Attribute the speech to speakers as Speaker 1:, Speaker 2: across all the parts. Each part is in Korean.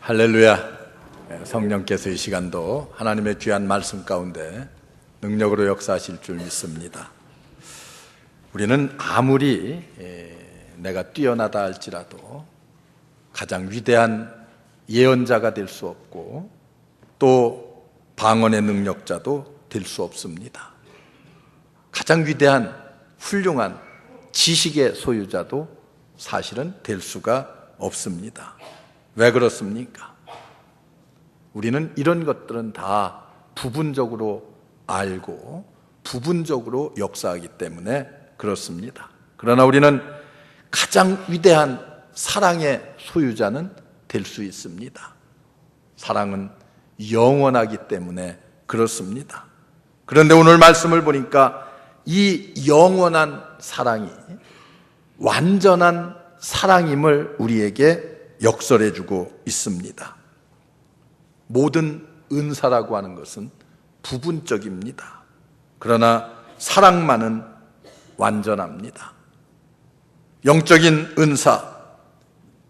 Speaker 1: 할렐루야. 성령께서 이 시간도 하나님의 귀한 말씀 가운데 능력으로 역사하실 줄 믿습니다. 우리는 아무리 내가 뛰어나다 할지라도 가장 위대한 예언자가 될 수 없고 또 방언의 능력자도 될 수 없습니다. 가장 위대한 훌륭한 지식의 소유자도 사실은 될 수가 없습니다. 왜 그렇습니까? 우리는 이런 것들은 다 부분적으로 알고 부분적으로 역사하기 때문에 그렇습니다. 그러나 우리는 가장 위대한 사랑의 소유자는 될 수 있습니다. 사랑은 영원하기 때문에 그렇습니다. 그런데 오늘 말씀을 보니까 이 영원한 사랑이 완전한 사랑임을 우리에게 역설해 주고 있습니다. 모든 은사라고 하는 것은 부분적입니다. 그러나 사랑만은 완전합니다. 영적인 은사,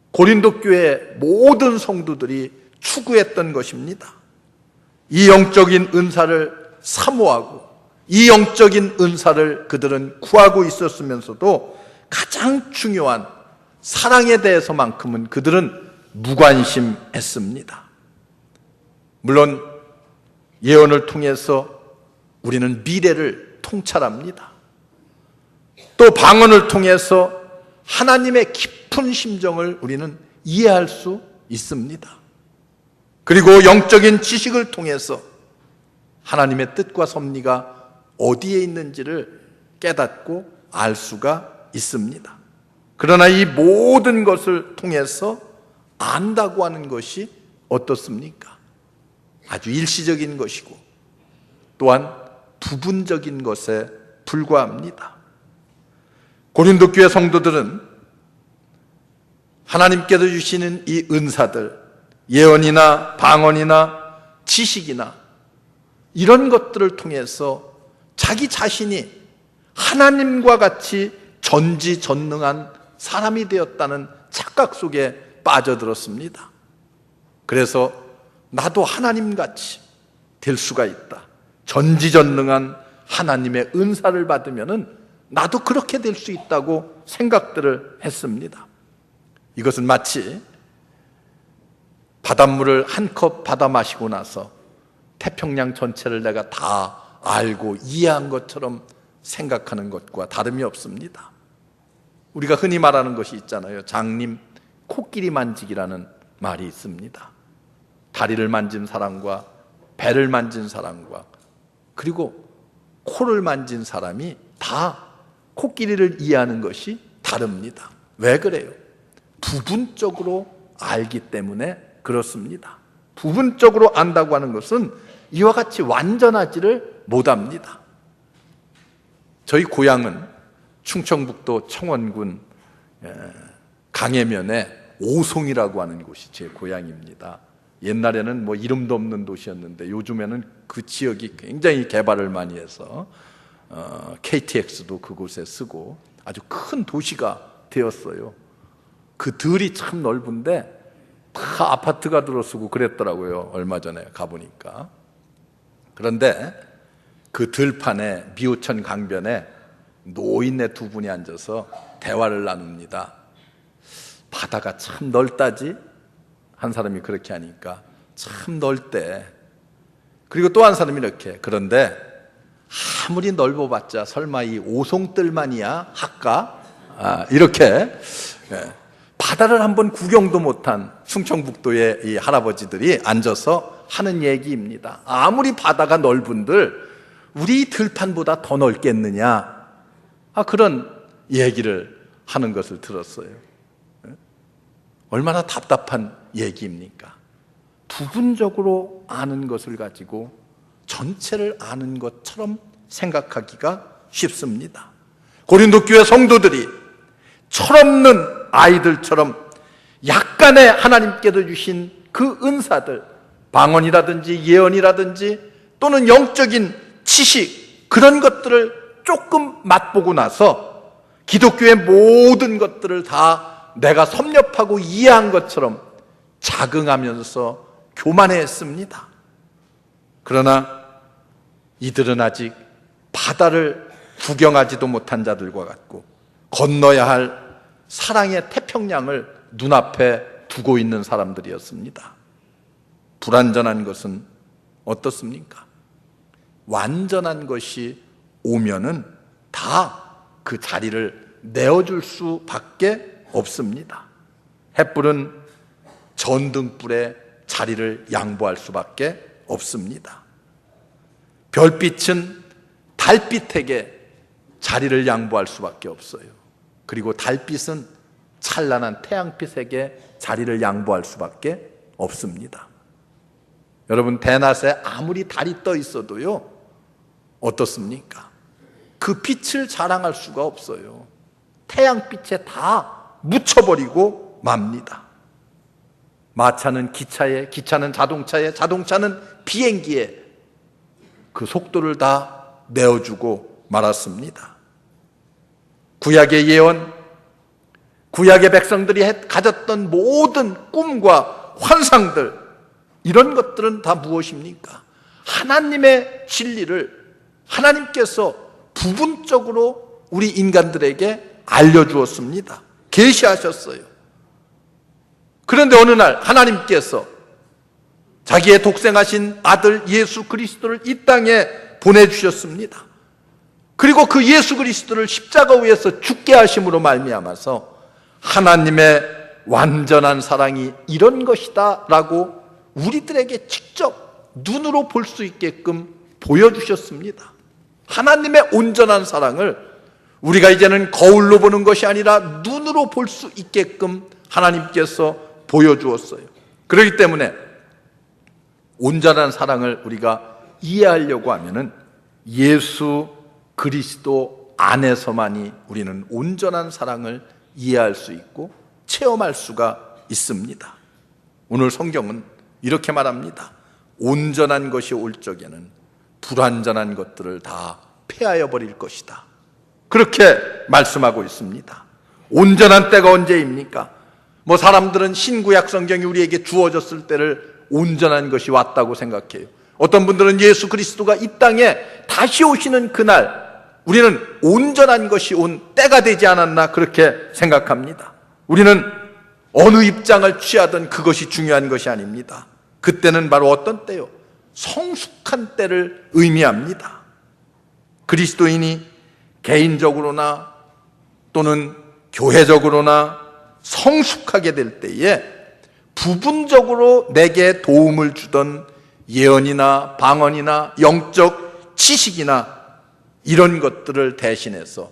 Speaker 1: 고린도 교회 모든 성도들이 추구했던 것입니다. 이 영적인 은사를 사모하고 이 영적인 은사를 그들은 구하고 있었으면서도 가장 중요한 사랑에 대해서만큼은 그들은 무관심했습니다. 물론 예언을 통해서 우리는 미래를 통찰합니다. 또 방언을 통해서 하나님의 깊은 심정을 우리는 이해할 수 있습니다. 그리고 영적인 지식을 통해서 하나님의 뜻과 섭리가 어디에 있는지를 깨닫고 알 수가 있습니다. 그러나 이 모든 것을 통해서 안다고 하는 것이 어떻습니까? 아주 일시적인 것이고 또한 부분적인 것에 불과합니다. 고린도 교회 성도들은 하나님께서 주시는 이 은사들, 예언이나 방언이나 지식이나 이런 것들을 통해서 자기 자신이 하나님과 같이 전지전능한 사람이 되었다는 착각 속에 빠져들었습니다. 그래서 나도 하나님같이 될 수가 있다. 전지전능한 하나님의 은사를 받으면은 나도 그렇게 될 수 있다고 생각들을 했습니다. 이것은 마치 바닷물을 한 컵 받아 마시고 나서 태평양 전체를 내가 다 알고 이해한 것처럼 생각하는 것과 다름이 없습니다. 우리가 흔히 말하는 것이 있잖아요. 장님 코끼리 만지기라는 말이 있습니다. 다리를 만진 사람과 배를 만진 사람과 그리고 코를 만진 사람이 다 코끼리를 이해하는 것이 다릅니다. 왜 그래요? 부분적으로 알기 때문에 그렇습니다. 부분적으로 안다고 하는 것은 이와 같이 완전하지를 못합니다. 저희 고향은 충청북도 청원군 강해면에 오송이라고 하는 곳이 제 고향입니다. 옛날에는 뭐 이름도 없는 도시였는데 요즘에는 그 지역이 굉장히 개발을 많이 해서 KTX도 그곳에 쓰고 아주 큰 도시가 되었어요. 그 들이 참 넓은데 다 아파트가 들어서고 그랬더라고요. 얼마 전에 가보니까. 그런데 그 들판에 미호천 강변에 노인네 두 분이 앉아서 대화를 나눕니다. 바다가 참 넓다지? 한 사람이 그렇게 하니까 참 넓대. 그리고 또 한 사람이 이렇게, 그런데 아무리 넓어봤자 설마 이 오송뜰만이야 할까? 이렇게 바다를 한번 구경도 못한 충청북도의 이 할아버지들이 앉아서 하는 얘기입니다. 아무리 바다가 넓은들 우리 들판보다 더 넓겠느냐? 그런 얘기를 하는 것을 들었어요. 얼마나 답답한 얘기입니까? 부분적으로 아는 것을 가지고 전체를 아는 것처럼 생각하기가 쉽습니다. 고린도 교회 성도들이 철없는 아이들처럼 약간의 하나님께서 주신 그 은사들, 방언이라든지 예언이라든지 또는 영적인 지식, 그런 것들을 조금 맛보고 나서 기독교의 모든 것들을 다 내가 섭렵하고 이해한 것처럼 자긍하면서 교만해했습니다. 그러나 이들은 아직 바다를 구경하지도 못한 자들과 같고 건너야 할 사랑의 태평양을 눈앞에 두고 있는 사람들이었습니다. 불완전한 것은 어떻습니까? 완전한 것이 오면은 다 그 자리를 내어줄 수밖에 없습니다. 햇불은 전등불에 자리를 양보할 수밖에 없습니다. 별빛은 달빛에게 자리를 양보할 수밖에 없어요. 그리고 달빛은 찬란한 태양빛에게 자리를 양보할 수밖에 없습니다. 여러분, 대낮에 아무리 달이 떠 있어도요, 어떻습니까? 그 빛을 자랑할 수가 없어요. 태양빛에 다 묻혀버리고 맙니다. 마차는 기차에, 기차는 자동차에, 자동차는 비행기에 그 속도를 다 내어주고 말았습니다. 구약의 예언, 구약의 백성들이 가졌던 모든 꿈과 환상들, 이런 것들은 다 무엇입니까? 하나님의 진리를 하나님께서 부분적으로 우리 인간들에게 알려주었습니다. 계시하셨어요. 그런데 어느 날 하나님께서 자기의 독생하신 아들 예수 그리스도를 이 땅에 보내주셨습니다. 그리고 그 예수 그리스도를 십자가 위에서 죽게 하심으로 말미암아서 하나님의 완전한 사랑이 이런 것이다 라고 우리들에게 직접 눈으로 볼 수 있게끔 보여주셨습니다. 하나님의 온전한 사랑을 우리가 이제는 거울로 보는 것이 아니라 눈으로 볼 수 있게끔 하나님께서 보여주었어요. 그렇기 때문에 온전한 사랑을 우리가 이해하려고 하면은 예수 그리스도 안에서만이 우리는 온전한 사랑을 이해할 수 있고 체험할 수가 있습니다. 오늘 성경은 이렇게 말합니다. 온전한 것이 올 적에는 불완전한 것들을 다 폐하여 버릴 것이다. 그렇게 말씀하고 있습니다. 온전한 때가 언제입니까? 사람들은 신구약 성경이 우리에게 주어졌을 때를 온전한 것이 왔다고 생각해요. 어떤 분들은 예수 그리스도가 이 땅에 다시 오시는 그날 우리는 온전한 것이 온 때가 되지 않았나 그렇게 생각합니다. 우리는 어느 입장을 취하든 그것이 중요한 것이 아닙니다. 그때는 바로 어떤 때요? 성숙한 때를 의미합니다. 그리스도인이 개인적으로나 또는 교회적으로나 성숙하게 될 때에 부분적으로 내게 도움을 주던 예언이나 방언이나 영적 지식이나 이런 것들을 대신해서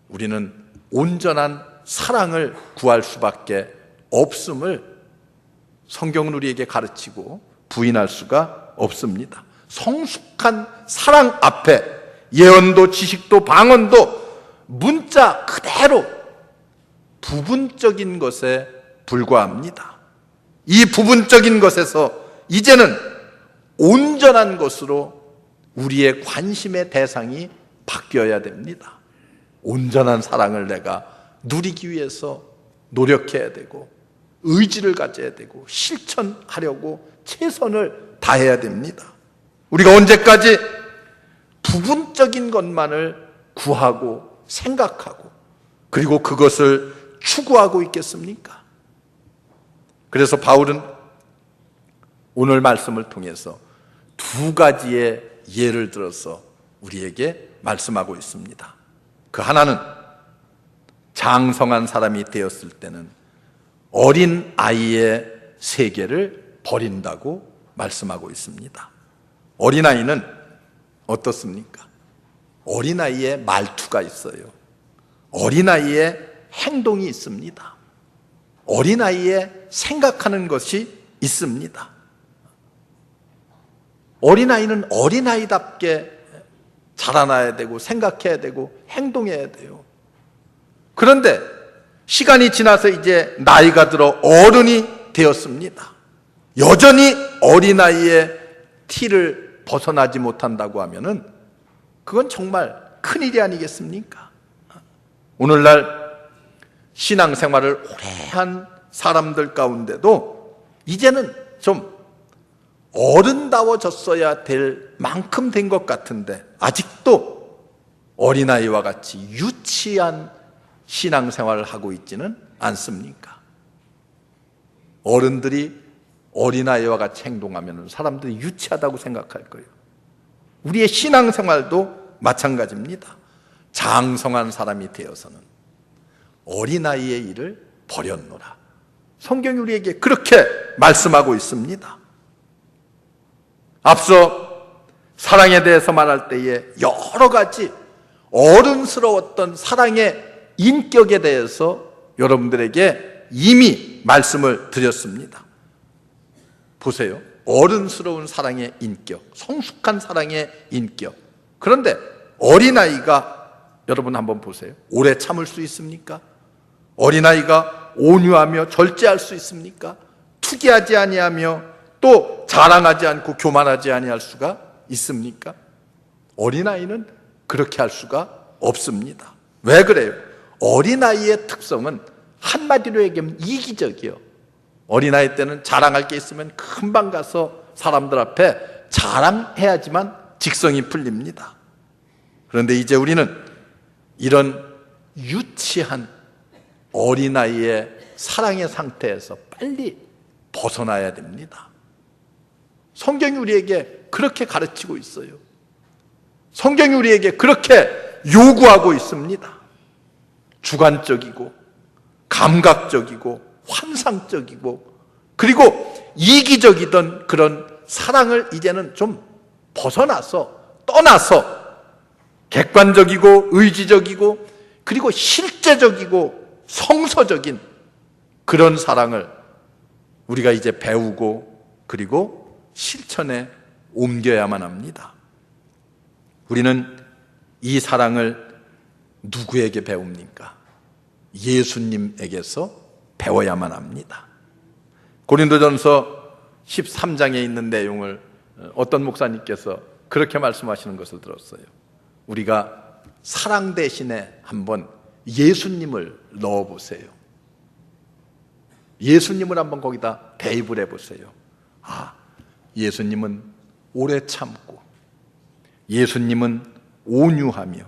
Speaker 1: 우리는 온전한 사랑을 구할 수밖에 없음을 성경은 우리에게 가르치고 부인할 수가 없습니다. 성숙한 사랑 앞에 예언도 지식도 방언도 문자 그대로 부분적인 것에 불과합니다. 이 부분적인 것에서 이제는 온전한 것으로 우리의 관심의 대상이 바뀌어야 됩니다. 온전한 사랑을 내가 누리기 위해서 노력해야 되고 의지를 가져야 되고 실천하려고 최선을 다해야 됩니다. 우리가 언제까지 부분적인 것만을 구하고 생각하고 그리고 그것을 추구하고 있겠습니까? 그래서 바울은 오늘 말씀을 통해서 두 가지의 예를 들어서 우리에게 말씀하고 있습니다. 그 하나는 장성한 사람이 되었을 때는 어린 아이의 세계를 버린다고 말씀하고 있습니다. 어린아이는 어떻습니까? 어린아이의 말투가 있어요. 어린아이의 행동이 있습니다. 어린아이의 생각하는 것이 있습니다. 어린아이는 어린아이답게 자라나야 되고 생각해야 되고 행동해야 돼요. 그런데 시간이 지나서 이제 나이가 들어 어른이 되었습니다. 여전히 어린아이의 티를 벗어나지 못한다고 하면은 그건 정말 큰일이 아니겠습니까? 오늘날 신앙생활을 오래 한 사람들 가운데도 이제는 좀 어른다워졌어야 될 만큼 된 것 같은데 아직도 어린아이와 같이 유치한 신앙생활을 하고 있지는 않습니까? 어른들이 어린아이와 같이 행동하면 사람들이 유치하다고 생각할 거예요. 우리의 신앙생활도 마찬가지입니다. 장성한 사람이 되어서는 어린아이의 일을 버렸노라. 성경이 우리에게 그렇게 말씀하고 있습니다. 앞서 사랑에 대해서 말할 때에 여러 가지 어른스러웠던 사랑의 인격에 대해서 여러분들에게 이미 말씀을 드렸습니다. 보세요. 어른스러운 사랑의 인격, 성숙한 사랑의 인격. 그런데 어린아이가 여러분 한번 보세요. 오래 참을 수 있습니까? 어린아이가 온유하며 절제할 수 있습니까? 투기하지 아니하며 또 자랑하지 않고 교만하지 아니할 수가 있습니까? 어린아이는 그렇게 할 수가 없습니다. 왜 그래요? 어린아이의 특성은 한마디로 얘기하면 이기적이요. 어린아이 때는 자랑할 게 있으면 금방 가서 사람들 앞에 자랑해야지만 직성이 풀립니다. 그런데 이제 우리는 이런 유치한 어린아이의 사랑의 상태에서 빨리 벗어나야 됩니다. 성경이 우리에게 그렇게 가르치고 있어요. 성경이 우리에게 그렇게 요구하고 있습니다. 주관적이고 감각적이고 환상적이고 그리고 이기적이던 그런 사랑을 이제는 좀 벗어나서 떠나서 객관적이고 의지적이고 그리고 실제적이고 성서적인 그런 사랑을 우리가 이제 배우고 그리고 실천에 옮겨야만 합니다. 우리는 이 사랑을 누구에게 배웁니까? 예수님에게서 배워야만 합니다. 고린도전서 13장에 있는 내용을 어떤 목사님께서 그렇게 말씀하시는 것을 들었어요. 우리가 사랑 대신에 한번 예수님을 넣어보세요. 예수님을 한번 거기다 대입을 해보세요. 아, 예수님은 오래 참고 예수님은 온유하며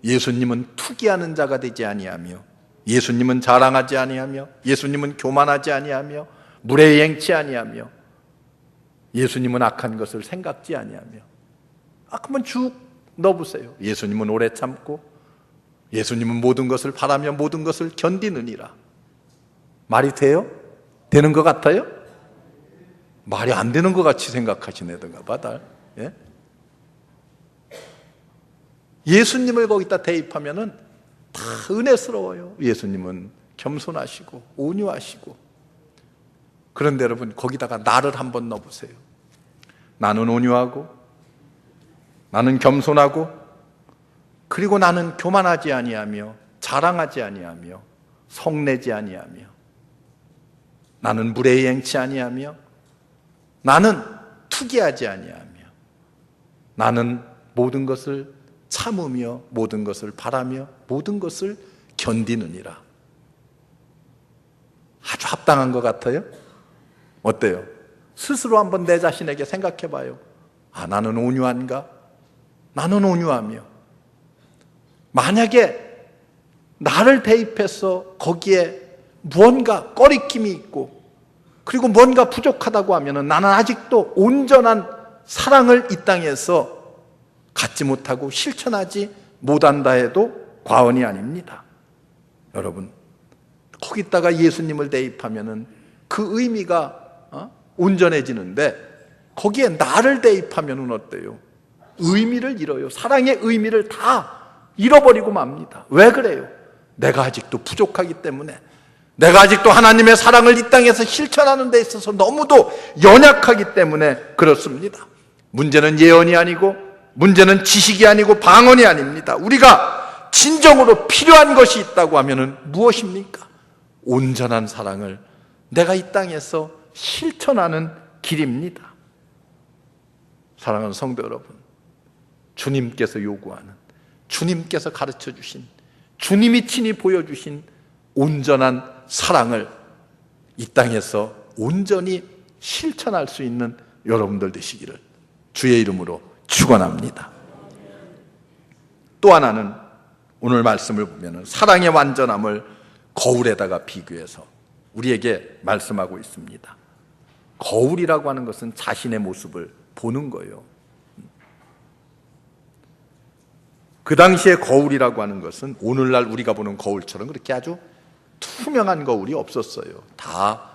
Speaker 1: 예수님은 투기하는 자가 되지 아니하며 예수님은 자랑하지 아니하며 예수님은 교만하지 아니하며 무례행치 아니하며 예수님은 악한 것을 생각지 아니하며 한번 쭉 넣어보세요. 예수님은 오래 참고 예수님은 모든 것을 바라며 모든 것을 견디느니라. 말이 돼요? 되는 것 같아요? 말이 안 되는 것 같이 생각하시네든가 봐. 예? 예수님을 거기다 대입하면은 다 은혜스러워요. 예수님은 겸손하시고 온유하시고. 그런데 여러분 거기다가 나를 한번 넣어보세요. 나는 온유하고 나는 겸손하고 그리고 나는 교만하지 아니하며 자랑하지 아니하며 성내지 아니하며 나는 무례행치 아니하며 나는 투기하지 아니하며 나는 모든 것을 참으며 모든 것을 바라며 모든 것을 견디느니라. 아주 합당한 것 같아요? 어때요? 스스로 한번 내 자신에게 생각해 봐요. 아, 나는 온유한가? 나는 온유하며 만약에 나를 대입해서 거기에 무언가 꺼리낌이 있고 그리고 뭔가 부족하다고 하면 나는 아직도 온전한 사랑을 이 땅에서 갖지 못하고 실천하지 못한다 해도 과언이 아닙니다. 여러분 거기다가 예수님을 대입하면 그 의미가 온전해지는데 거기에 나를 대입하면 어때요? 의미를 잃어요. 사랑의 의미를 다 잃어버리고 맙니다. 왜 그래요? 내가 아직도 부족하기 때문에 내가 아직도 하나님의 사랑을 이 땅에서 실천하는 데 있어서 너무도 연약하기 때문에 그렇습니다. 문제는 예언이 아니고 문제는 지식이 아니고 방언이 아닙니다. 우리가 진정으로 필요한 것이 있다고 하면 무엇입니까? 온전한 사랑을 내가 이 땅에서 실천하는 길입니다. 사랑하는 성도 여러분, 주님께서 요구하는, 주님께서 가르쳐 주신, 주님이 친히 보여주신 온전한 사랑을 이 땅에서 온전히 실천할 수 있는 여러분들 되시기를 주의 이름으로 축원합니다. 또 하나는 오늘 말씀을 보면 사랑의 완전함을 거울에다가 비교해서 우리에게 말씀하고 있습니다. 거울이라고 하는 것은 자신의 모습을 보는 거예요. 그 당시에 거울이라고 하는 것은 오늘날 우리가 보는 거울처럼 그렇게 아주 투명한 거울이 없었어요. 다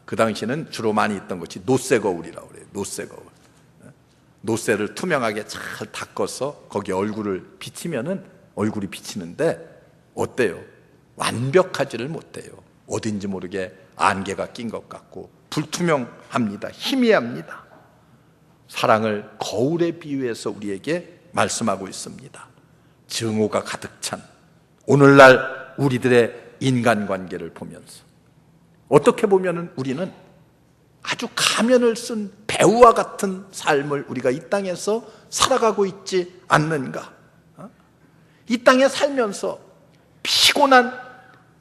Speaker 1: 그 당시에는 주로 많이 있던 것이 노쇠 거울이라고 그래요. 노쇠 거울. 노쇠를 투명하게 잘 닦아서 거기 얼굴을 비치면은 얼굴이 비치는데 어때요? 완벽하지를 못해요. 어딘지 모르게 안개가 낀 것 같고 불투명합니다. 희미합니다. 사랑을 거울에 비유해서 우리에게 말씀하고 있습니다. 증오가 가득 찬 오늘날 우리들의 인간관계를 보면서 어떻게 보면 우리는 아주 가면을 쓴 배우와 같은 삶을 우리가 이 땅에서 살아가고 있지 않는가? 이 땅에 살면서 피곤한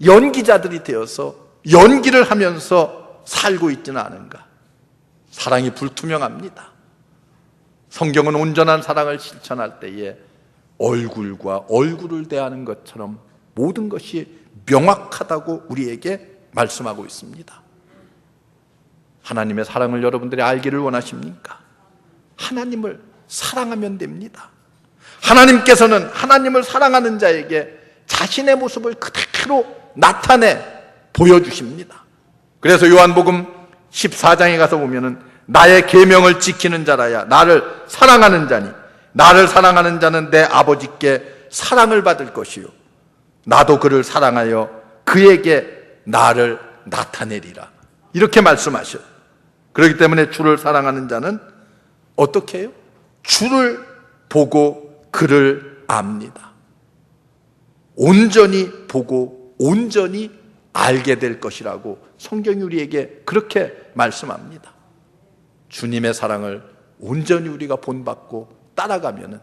Speaker 1: 연기자들이 되어서 연기를 하면서 살고 있지는 않은가? 사랑이 불투명합니다. 성경은 온전한 사랑을 실천할 때에 얼굴과 얼굴을 대하는 것처럼 모든 것이 명확하다고 우리에게 말씀하고 있습니다. 하나님의 사랑을 여러분들이 알기를 원하십니까? 하나님을 사랑하면 됩니다. 하나님께서는 하나님을 사랑하는 자에게 자신의 모습을 그대로 나타내 보여주십니다. 그래서 요한복음 14장에 가서 보면은 나의 계명을 지키는 자라야 나를 사랑하는 자니 나를 사랑하는 자는 내 아버지께 사랑을 받을 것이요 나도 그를 사랑하여 그에게 나를 나타내리라 이렇게 말씀하셔요. 그렇기 때문에 주를 사랑하는 자는 어떻게 해요? 주를 보고 그를 압니다. 온전히 보고 온전히 알게 될 것이라고 성경이 우리에게 그렇게 말씀합니다. 주님의 사랑을 온전히 우리가 본받고 따라가면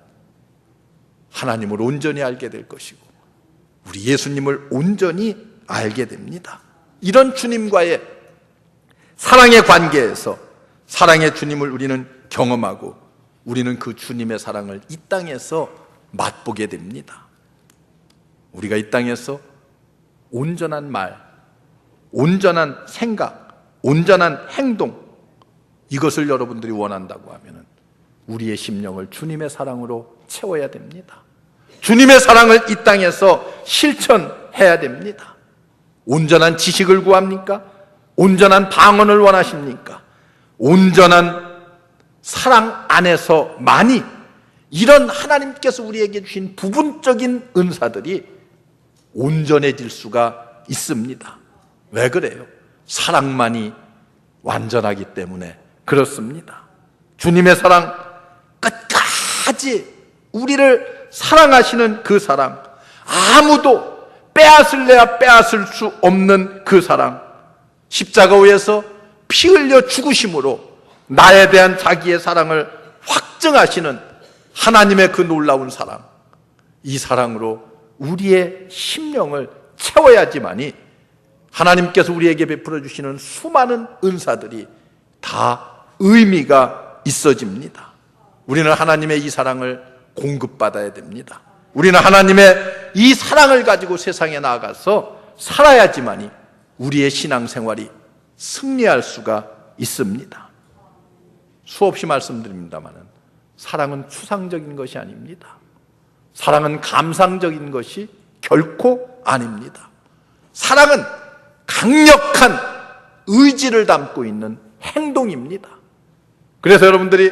Speaker 1: 하나님을 온전히 알게 될 것이고 우리 예수님을 온전히 알게 됩니다. 이런 주님과의 사랑의 관계에서 사랑의 주님을 우리는 경험하고 우리는 그 주님의 사랑을 이 땅에서 맛보게 됩니다. 우리가 이 땅에서 온전한 말, 온전한 생각, 온전한 행동 이것을 여러분들이 원한다고 하면 우리의 심령을 주님의 사랑으로 채워야 됩니다. 주님의 사랑을 이 땅에서 실천해야 됩니다. 온전한 지식을 구합니까? 온전한 방언을 원하십니까? 온전한 사랑 안에서만이 이런 하나님께서 우리에게 주신 부분적인 은사들이 온전해질 수가 있습니다. 왜 그래요? 사랑만이 완전하기 때문에 그렇습니다. 주님의 사랑, 끝까지 우리를 사랑하시는 그 사랑, 아무도 빼앗을래야 빼앗을 수 없는 그 사랑, 십자가 위에서 피 흘려 죽으심으로 나에 대한 자기의 사랑을 확증하시는 하나님의 그 놀라운 사랑, 이 사랑으로 우리의 심령을 채워야지만이 하나님께서 우리에게 베풀어 주시는 수많은 은사들이 다 의미가 있어집니다. 우리는 하나님의 이 사랑을 공급받아야 됩니다. 우리는 하나님의 이 사랑을 가지고 세상에 나아가서 살아야지만이 우리의 신앙생활이 승리할 수가 있습니다. 수없이 말씀드립니다만 사랑은 추상적인 것이 아닙니다. 사랑은 감상적인 것이 결코 아닙니다. 사랑은 강력한 의지를 담고 있는 행동입니다. 그래서 여러분들이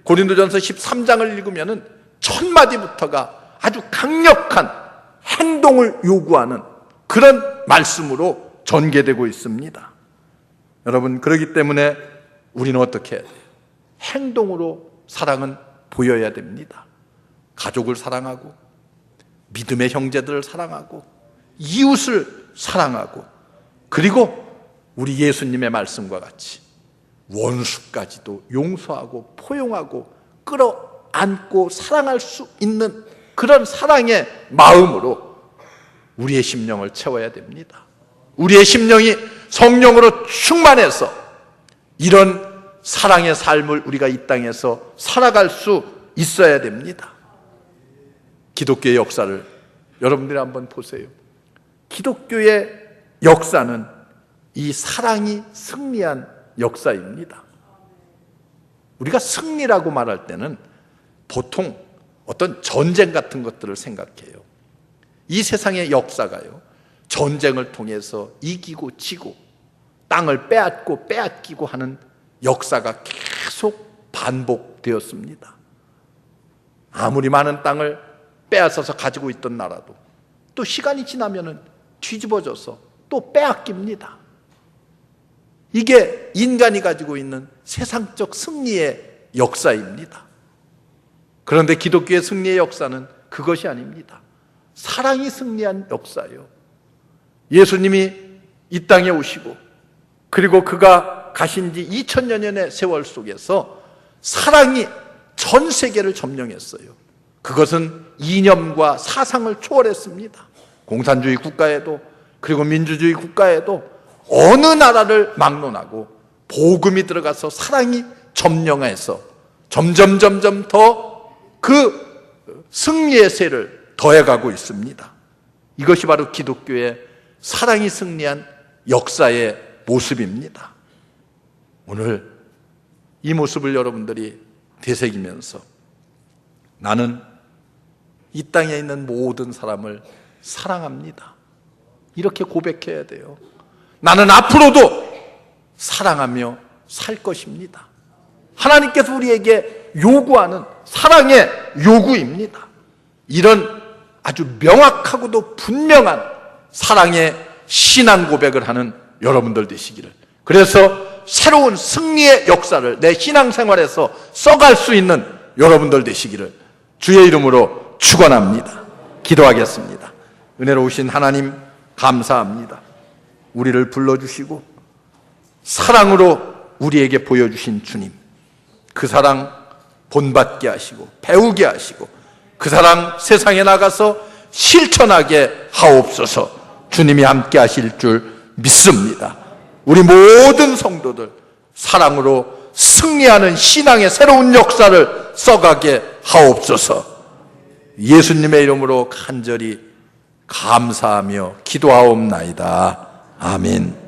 Speaker 1: 고린도전서 13장을 읽으면 첫 마디부터가 아주 강력한 행동을 요구하는 그런 말씀으로 전개되고 있습니다. 여러분, 그렇기 때문에 우리는 어떻게 해야 돼요? 행동으로 사랑은 보여야 됩니다. 가족을 사랑하고 믿음의 형제들을 사랑하고 이웃을 사랑하고 그리고 우리 예수님의 말씀과 같이 원수까지도 용서하고 포용하고 끌어안고 사랑할 수 있는 그런 사랑의 마음으로 우리의 심령을 채워야 됩니다. 우리의 심령이 성령으로 충만해서 이런 사랑의 삶을 우리가 이 땅에서 살아갈 수 있어야 됩니다. 기독교의 역사를 여러분들이 한번 보세요. 기독교의 역사는 이 사랑이 승리한 역사입니다. 우리가 승리라고 말할 때는 보통 어떤 전쟁 같은 것들을 생각해요. 이 세상의 역사가요, 전쟁을 통해서 이기고 지고 땅을 빼앗고 빼앗기고 하는 역사가 계속 반복되었습니다. 아무리 많은 땅을 빼앗아서 가지고 있던 나라도 또 시간이 지나면은 뒤집어져서 또 빼앗깁니다. 이게 인간이 가지고 있는 세상적 승리의 역사입니다. 그런데 기독교의 승리의 역사는 그것이 아닙니다. 사랑이 승리한 역사예요. 예수님이 이 땅에 오시고 그리고 그가 가신 지 2000여 년의 세월 속에서 사랑이 전 세계를 점령했어요. 그것은 이념과 사상을 초월했습니다. 공산주의 국가에도 그리고 민주주의 국가에도 어느 나라를 막론하고 복음이 들어가서 사랑이 점령해서 점점 더 그 승리의 세를 더해가고 있습니다. 이것이 바로 기독교의 사랑이 승리한 역사의 모습입니다. 오늘 이 모습을 여러분들이 되새기면서 나는 이 땅에 있는 모든 사람을 사랑합니다, 이렇게 고백해야 돼요. 나는 앞으로도 사랑하며 살 것입니다. 하나님께서 우리에게 요구하는 사랑의 요구입니다. 이런 아주 명확하고도 분명한 사랑의 신앙 고백을 하는 여러분들 되시기를, 그래서 새로운 승리의 역사를 내 신앙생활에서 써갈 수 있는 여러분들 되시기를 주의 이름으로 축원합니다. 기도하겠습니다. 은혜로우신 하나님, 감사합니다. 우리를 불러주시고 사랑으로 우리에게 보여주신 주님, 그 사랑 본받게 하시고 배우게 하시고 그 사랑 세상에 나가서 실천하게 하옵소서. 주님이 함께 하실 줄 믿습니다. 우리 모든 성도들 사랑으로 승리하는 신앙의 새로운 역사를 써가게 하옵소서. 예수님의 이름으로 간절히 감사하며 기도하옵나이다. 아멘.